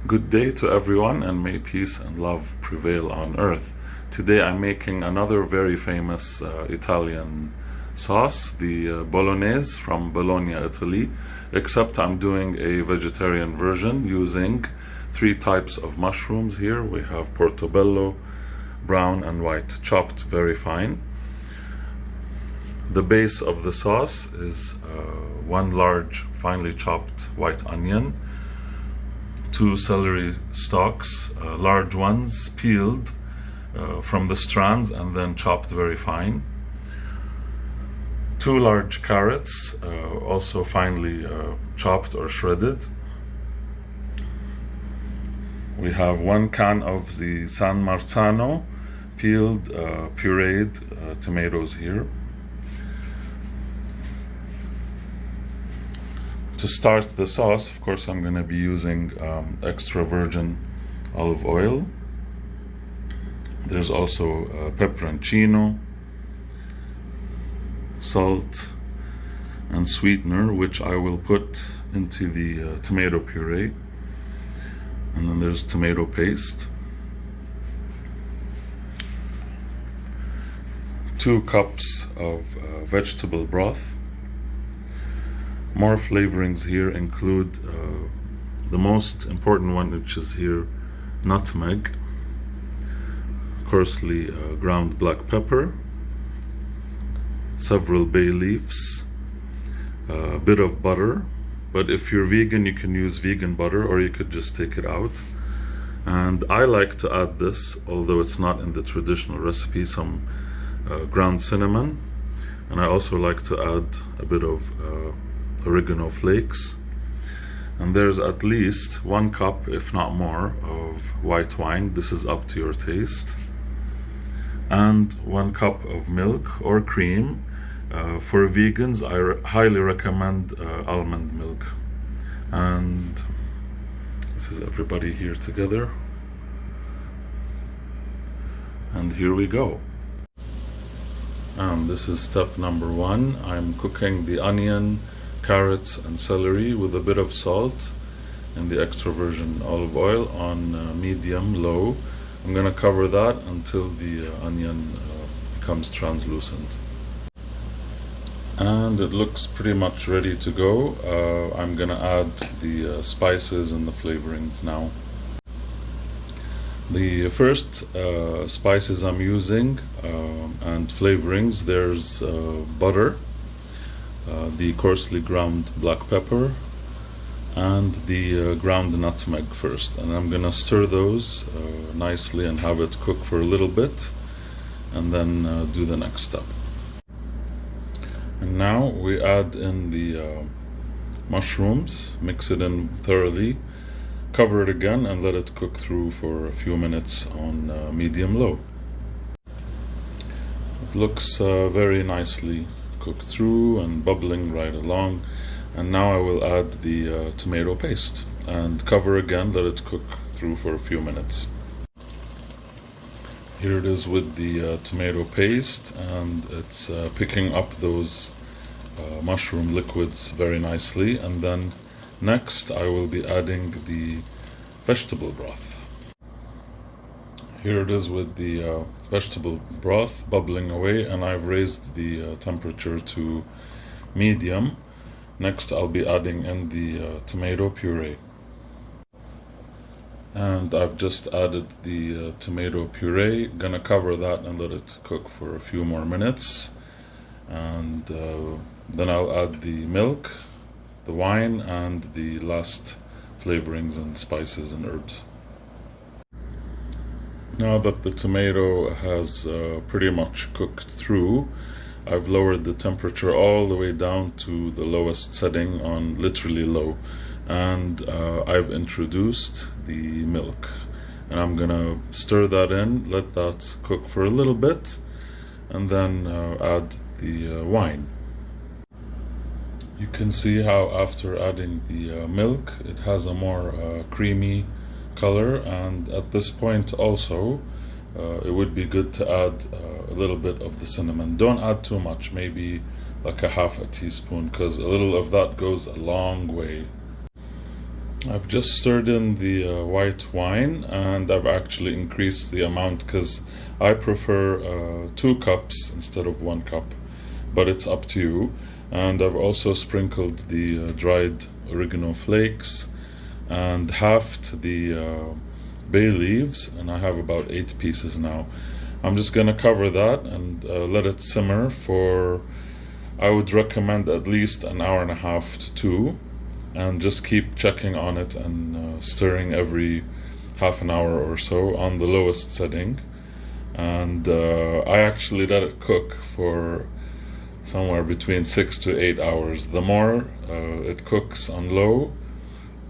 Good day to everyone, and may peace and love prevail on earth. Today I'm making another very famous Italian sauce, the Bolognese from Bologna, Italy, except I'm doing a vegetarian version using three types of mushrooms here. We have portobello, brown and white, chopped very fine. The base of the sauce is one large finely chopped white onion, two celery stalks, large ones, peeled from the strands and then chopped very fine. Two large carrots, also finely chopped or shredded. We have 1 can of the San Marzano, peeled, pureed tomatoes here. To start the sauce, of course, I'm going to be using extra virgin olive oil. There's also pepperoncino, salt, and sweetener, which I will put into the tomato puree. And then there's tomato paste. 2 cups of vegetable broth. More flavorings here include the most important one, which is here nutmeg, coarsely ground black pepper, several bay leaves, a bit of butter, but if you're vegan you can use vegan butter or you could just take it out. And I like to add this, although it's not in the traditional recipe, some ground cinnamon, and I also like to add a bit of oregano flakes. And there's at least 1 cup, if not more, of white wine. This is up to your taste. And 1 cup of milk or cream. For vegans, I highly recommend almond milk. And this is everybody here together. And here we go. And this is step number 1. I'm cooking the onion, carrots and celery with a bit of salt and the extra virgin olive oil on medium low. I'm going to cover that until the onion becomes translucent. And it looks pretty much ready to go. I'm going to add the spices and the flavorings now. The first spices I'm using and flavorings, there's butter, the coarsely ground black pepper, and the ground nutmeg first. And I'm gonna stir those nicely and have it cook for a little bit, and then do the next step. And now we add in the mushrooms, mix it in thoroughly, cover it again and let it cook through for a few minutes on medium-low. It looks very nicely cooked through and bubbling right along. And now I will add the tomato paste and cover again, let it cook through for a few minutes. Here it is with the tomato paste, and it's picking up those mushroom liquids very nicely. And then next I will be adding the vegetable broth. Here it is with the vegetable broth bubbling away, and I've raised the temperature to medium. Next I'll be adding in the tomato puree. And I've just added the tomato puree. Gonna cover that and let it cook for a few more minutes. And then I'll add the milk, the wine, and the last flavorings and spices and herbs. Now that the tomato has pretty much cooked through, I've lowered the temperature all the way down to the lowest setting, on literally low, and I've introduced the milk, and I'm gonna stir that in, let that cook for a little bit, and then add the wine. You can see how after adding the milk it has a more creamy color, and at this point also it would be good to add a little bit of the cinnamon. Don't add too much, maybe like a half a teaspoon, because a little of that goes a long way. I've just stirred in the white wine, and I've actually increased the amount because I prefer 2 cups instead of 1 cup, but it's up to you. And I've also sprinkled the dried oregano flakes and halved the bay leaves, and I have about 8 pieces now. I'm just gonna cover that and let it simmer for, I would recommend at least an hour and a half to 2, and just keep checking on it and stirring every half an hour or so on the lowest setting. And I actually let it cook for somewhere between 6 to 8 hours. The more it cooks on low,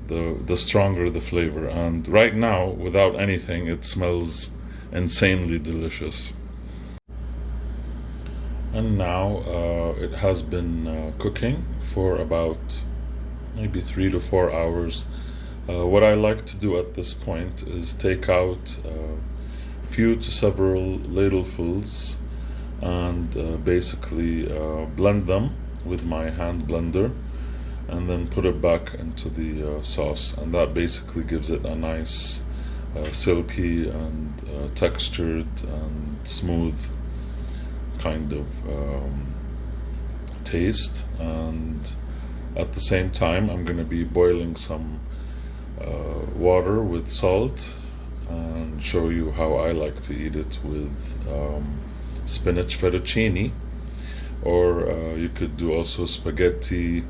the stronger the flavor. And right now, without anything, it smells insanely delicious. And now it has been cooking for about maybe 3 to 4 hours. What I like to do at this point is take out a few to several ladlefuls and basically blend them with my hand blender, and then put it back into the sauce, and that basically gives it a nice silky and textured and smooth kind of taste. And at the same time, I'm going to be boiling some water with salt and show you how I like to eat it with spinach fettuccine, or you could do also spaghetti,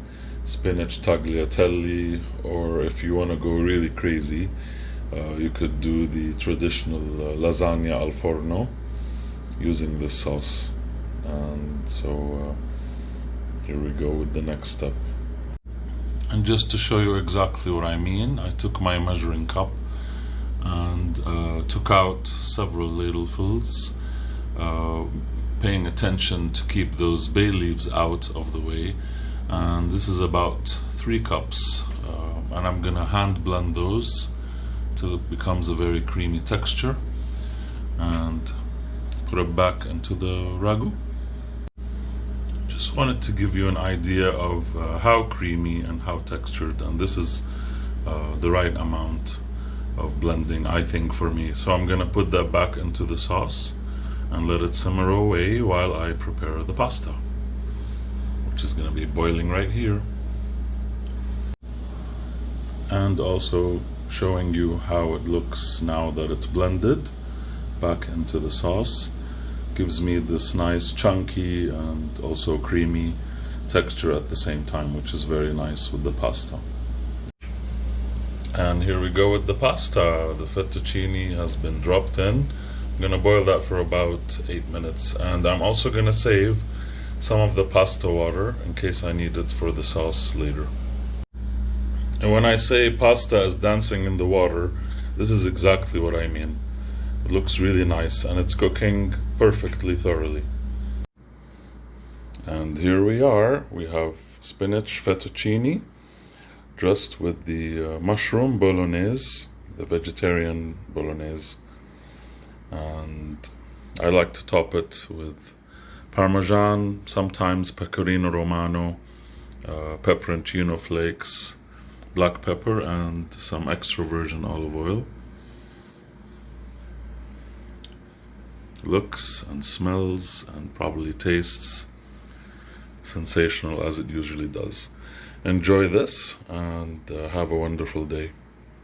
spinach tagliatelle, or if you want to go really crazy, you could do the traditional lasagna al forno using this sauce. And so here we go with the next step. And just to show you exactly what I mean, I took my measuring cup and took out several ladlefuls, paying attention to keep those bay leaves out of the way. And this is about 3 cups, and I'm gonna hand blend those till it becomes a very creamy texture, and put it back into the ragu. Just wanted to give you an idea of how creamy and how textured, and this is the right amount of blending, I think, for me. So I'm gonna put that back into the sauce and let it simmer away while I prepare the pasta, which is gonna be boiling right here. And also showing you how it looks now that it's blended back into the sauce. Gives me this nice chunky and also creamy texture at the same time, which is very nice with the pasta. And here we go with the pasta. The fettuccine has been dropped in. I'm gonna boil that for about 8 minutes, and I'm also gonna save some of the pasta water in case I need it for the sauce later. And when I say pasta is dancing in the water, this is exactly what I mean. It looks really nice and it's cooking perfectly thoroughly. And here we are. We have spinach fettuccine dressed with the mushroom Bolognaise, the vegetarian Bolognaise. And I like to top it with Parmesan, sometimes pecorino romano, pepperoncino flakes, black pepper, and some extra virgin olive oil. Looks and smells and probably tastes sensational, as it usually does. Enjoy this and have a wonderful day.